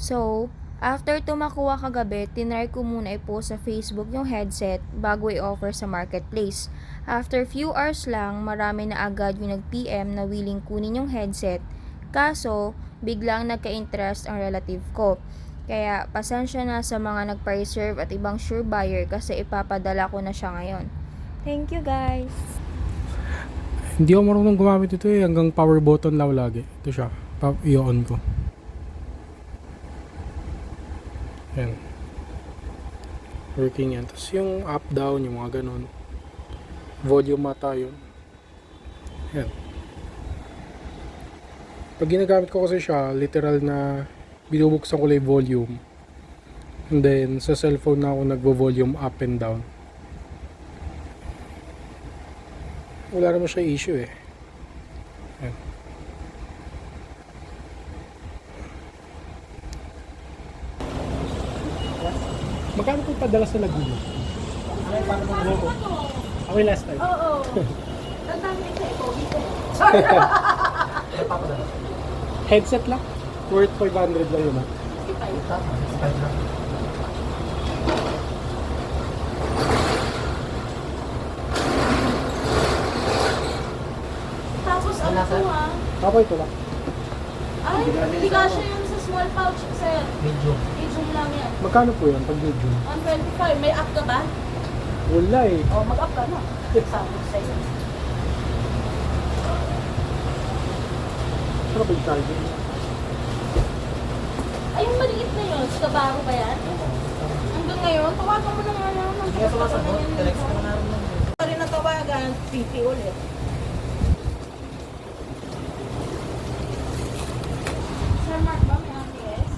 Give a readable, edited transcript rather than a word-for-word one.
So, after tumakuha kagabi, tinry ko muna i-post sa Facebook yung headset bago i-offer sa marketplace. After few hours lang, marami na agad yung nag-PM na willing kunin yung headset. Kaso, biglang nagka-interest ang relative ko. Kaya, pasensya na sa mga nagpa-reserve at ibang sure buyer kasi ipapadala ko na siya ngayon. Thank you guys! Hindi ako marunong gumamit ito eh. Hanggang power button lang lagi. Ito siya. I-on ko. Yan. Working yan. Tapos yung up down, yung mga ganun. Volume mata yun. Yan. Pag ginagamit ko kasi siya, literal na binubuksan ko lang yung volume. And then, sa cellphone na ako nagvo-volume up and down. Wala naman siya issue eh. Yan. Magkano po padala sa Laguna? Ako yung last time. Oo. Nagdamit sa ito. Headset lang. Worth 500 lang yun ah. Tapos ano to ha? Ako ito lang. Ay, hindi kasya yung sa small pouch, sir. Medium. Medium lang yan. Magkano po yan pag medium? 125. May up ka ba? Wala eh. O, mag-up ka na. Sabi sa'yo. Ano ba yung charger? Ay, yung maliit na yun. Skabaro ba yan? Hanggang ngayon, tawagan mo na nga lang. Hindi ka sumasagot. Telex ka na rin lang. Pa rin natawagan, PP ulit. Sir Mark ba may ATS?